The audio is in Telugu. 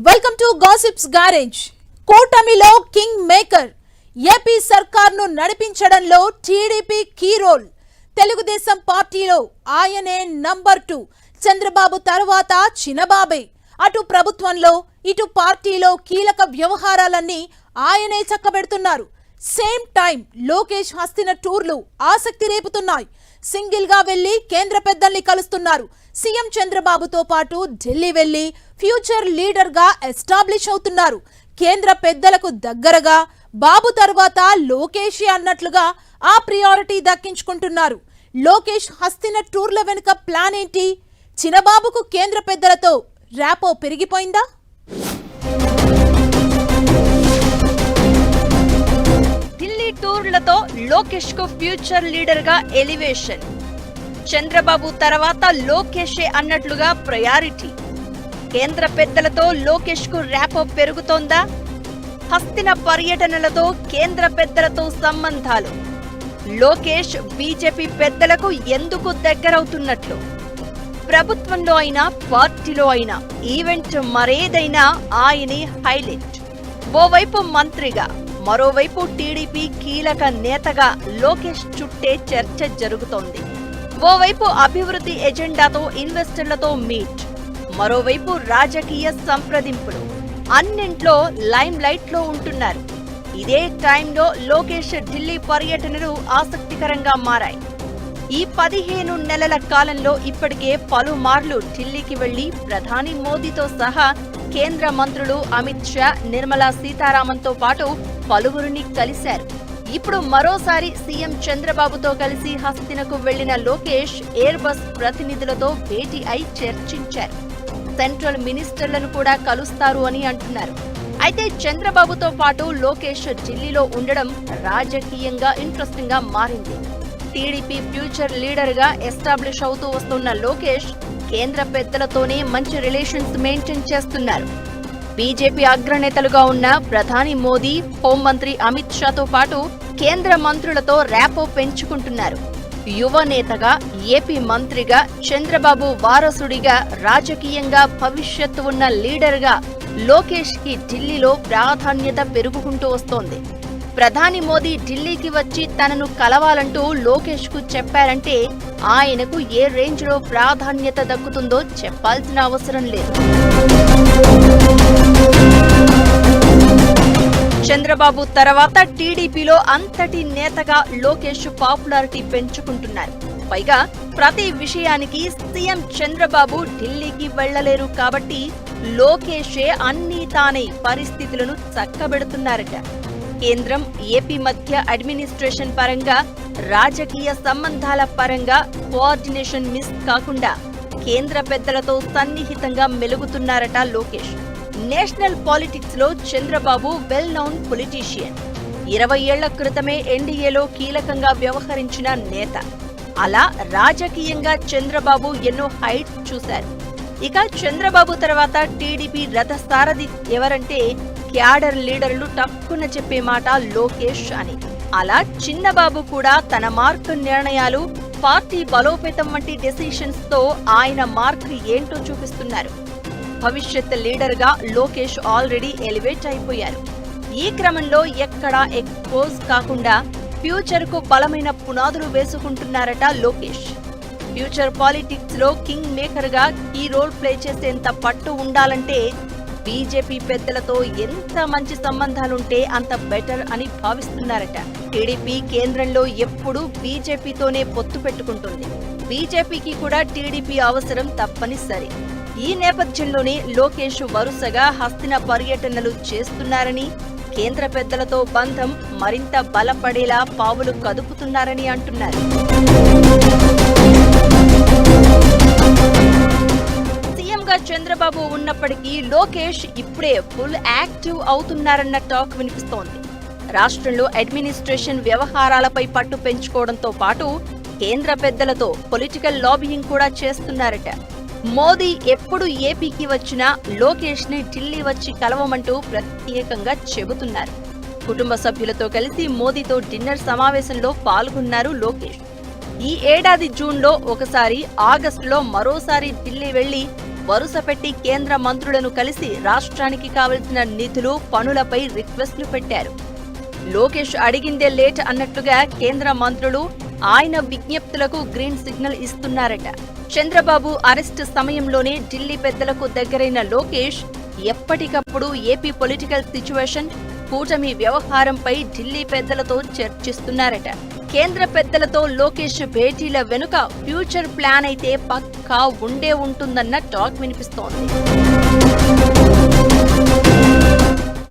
Welcome to gossips garage. కూటమిలో కింగ్ మేకర్ ఏపీ సర్కార్ను నడిపించడంలో TDP key role. Telugu Desam party ఆయనే నంబర్ 2. చంద్రబాబు తర్వాత చిన్నబాబే. అటు ప్రభుత్వంలో ఇటు పార్టీలో కీలక వ్యవహారాలన్నీ ఆయనే చక్కబెడుతున్నారు. సేమ్ టైం లోకేష్ హస్తిన టూర్లు ఆసక్తి రేపుతున్నాయి. సింగిల్ గా వెళ్లి కేంద్ర పెద్దల్ని కలుస్తున్నారు. సీఎం చంద్రబాబుతో పాటు ఢిల్లీ వెళ్లి ఫ్యూచర్ లీడర్ గా ఎస్టాబ్లిష్ అవుతున్నారు. కేంద్ర పెద్దలకు దగ్గరగా బాబు తర్వాత లోకేష్ అన్నట్లుగా ఆ ప్రియారిటీ దక్కించుకుంటున్నారు. లోకేష్ హస్తిన టూర్ల వెనుక ప్లాన్ ఏంటి? చిన్నబాబుకు కేంద్ర పెద్దలతో ర్యాపో పెరిగిపోయిందా? ఢిల్లీ టూర్లతో లోకేష్ కు ఫ్యూచర్ లీడర్ గా ఎలివేషన్. చంద్రబాబు తర్వాత లోకేషే అన్నట్లుగా ప్రయారిటీ. కేంద్ర పెద్దలతో లోకేష్ కు ర్యాపో పెరుగుతోందా? హస్తిన పర్యటనలతో కేంద్ర పెద్దలతో సంబంధాలు. లోకేష్ బీజేపీ పెద్దలకు ఎందుకు దగ్గరవుతున్నట్లు? ప్రభుత్వంలో అయినా పార్టీలో అయినా ఈవెంట్ మరేదైనా ఆయనే హైలైట్. ఓవైపు మంత్రిగా మరోవైపు టీడీపీ కీలక నేతగా లోకేష్ చుట్టే చర్చ జరుగుతోంది. ఓవైపు అభివృద్ధి ఎజెండాతో ఇన్వెస్టర్లతో మీట్, మరోవైపు రాజకీయ సంప్రదింపులు. అన్నింట్లో లైమ్ లైట్ లో ఉంటున్నారు. ఇదే టైంలో లోకేష్ ఢిల్లీ పర్యటనలు ఆసక్తికరంగా మారాయి. ఈ 15 నెలల కాలంలో ఇప్పటికే పలుమార్లు ఢిల్లీకి వెళ్లి ప్రధాని మోదీతో సహా కేంద్ర మంత్రులు అమిత్ షా, నిర్మలా సీతారామన్తో పాటు పలువురిని కలిశారు. ఇప్పుడు మరోసారి సీఎం చంద్రబాబుతో కలిసి హస్తినకు వెళ్లిన లోకేష్ ఎయిర్ బస్ ప్రతినిధులతో భేటీ అయి చర్చించారు. సెంట్రల్ మినిస్టర్లను కూడా కలుస్తారు అని అంటున్నారు. అయితే చంద్రబాబుతో పాటు లోకేష్ ఢిల్లీలో ఉండడం రాజకీయంగా ఇంట్రెస్టింగ్ గా మారింది. టీడీపీ ఫ్యూచర్ లీడర్ గా ఎస్టాబ్లిష్ అవుతూ వస్తున్న లోకేష్ కేంద్ర పెద్దలతోనే మంచి రిలేషన్స్ మెయింటైన్ చేస్తున్నారు. బీజేపీ అగ్రనేతలుగా ఉన్న ప్రధాని మోదీ, హోంమంత్రి అమిత్ షాతో పాటు కేంద్ర మంత్రులతో ర్యాపో పెంచుకుంటున్నారు. యువ నేతగా, ఏపీ మంత్రిగా, చంద్రబాబు వారసుడిగా, రాజకీయంగా భవిష్యత్తు ఉన్న లీడర్గా లోకేష్ కి ఢిల్లీలో ప్రాధాన్యత పెరుగుకుంటూ వస్తోంది. ప్రధాని మోదీ ఢిల్లీకి వచ్చి తనను కలవాలంటూ లోకేష్ కు చెప్పారంటే ఆయనకు ఏ రేంజ్ లో ప్రాధాన్యత దక్కుతుందో చెప్పాల్సిన అవసరం లేదు. చంద్రబాబు తర్వాత టీడీపీలో అంతటి నేతగా లోకేష్ పాపులారిటీ పెంచుకుంటున్నారు. పైగా ప్రతి విషయానికి సీఎం చంద్రబాబు ఢిల్లీకి వెళ్లలేరు కాబట్టి లోకేషే అన్నీ తానే పరిస్థితులను చక్కబెడుతున్నారట. కేంద్రం, ఏపీ మధ్య అడ్మినిస్ట్రేషన్ పరంగా, రాజకీయ సంబంధాల పరంగా కోఆర్డినేషన్ మిస్ కాకుండా కేంద్ర పెద్దలతో సన్నిహితంగా మెలుగుతున్నారట లోకేష్. నేషనల్ పాలిటిక్స్ లో చంద్రబాబు వెల్ నౌన్ పొలిటీషియన్. 20 ఏళ్ల క్రితమే ఎన్డీఏలో కీలకంగా వ్యవహరించిన నేత. అలా రాజకీయంగా చంద్రబాబు ఎన్నో హైట్స్ చూశారు. ఇక చంద్రబాబు తర్వాత టీడీపీ రథసారథి ఎవరంటే క్యాడర్ లీడర్లు టక్కున చెప్పే మాట లోకేష్ అని. అలా చిన్నబాబు కూడా తన మార్క్ నిర్ణయాలు, పార్టీ బలోపేతం వంటి డెసిషన్స్ తో ఆయన మార్క్ ఏంటో చూపిస్తున్నారు. భవిష్యత్ లీడర్ గా లోకేష్ ఆల్రెడీ ఎలివేట్ అయిపోయారు. ఈ క్రమంలో ఎక్కడా ఎక్స్పోజ్ కాకుండా ఫ్యూచర్ కు బలమైన పునాదులు వేసుకుంటున్నారట లోకేష్. ఫ్యూచర్ పాలిటిక్స్ లో కింగ్ మేకర్ గా ఈ రోల్ ప్లే చేసేంత పట్టు ఉండాలంటే బీజేపీ పెద్దలతో ఎంత మంచి సంబంధాలుంటే అంత బెటర్ అని భావిస్తున్నారట. టీడీపీ కేంద్రంలో ఎప్పుడూ బీజేపీతోనే పొత్తు పెట్టుకుంటుంది. బీజేపీకి కూడా టీడీపీ అవసరం తప్పనిసరి. ఈ నేపథ్యంలోనే లోకేష్ వరుసగా హస్తిన పర్యటనలు చేస్తున్నారని, కేంద్ర పెద్దలతో బంధం మరింత బలపడేలా పావులు కదుపుతున్నారని అంటున్నారు. సీఎంగా చంద్రబాబు ఉన్నప్పటికీ లోకేష్ ఇప్పుడే ఫుల్ యాక్టివ్ అవుతున్నారన్న టాక్ వినిపిస్తోంది. రాష్ట్రంలో అడ్మినిస్ట్రేషన్ వ్యవహారాలపై పట్టు పెంచుకోవడంతో పాటు కేంద్ర పెద్దలతో పొలిటికల్ లాబియింగ్ కూడా చేస్తున్నారట. మోదీ ఎప్పుడు ఏపీకి వచ్చినా లోకేష్ ని ఢిల్లీ వచ్చి కలవమంటూ ప్రత్యేకంగా చెబుతున్నారు. కుటుంబ సభ్యులతో కలిసి మోదీతో డిన్నర్ సమావేశంలో పాల్గొన్నారు లోకేష్. ఈ ఏడాది జూన్లో ఒకసారి, ఆగస్టులో మరోసారి ఢిల్లీ వెళ్లి వరుస పెట్టి కేంద్ర మంత్రులను కలిసి రాష్ట్రానికి కావలసిన నిధులు, పనులపై రిక్వెస్ట్లు పెట్టారు. లోకేష్ అడిగిందే లేట్ అన్నట్లుగా కేంద్ర మంత్రులు ఆయన విజ్ఞప్తులకు గ్రీన్ సిగ్నల్ ఇస్తున్నారట. చంద్రబాబు అరెస్టు సమయంలోనే ఢిల్లీ పెద్దలకు దగ్గరైన లోకేష్ ఎప్పటికప్పుడు ఏపీ పొలిటికల్ సిచ్యువేషన్, కూటమి వ్యవహారంపై ఢిల్లీ పెద్దలతో చర్చిస్తున్నారట. కేంద్ర పెద్దలతో లోకేష్ భేటీల వెనుక ఫ్యూచర్ ప్లాన్ అయితే పక్కా ఉండే ఉంటుందన్న టాక్ వినిపిస్తోంది.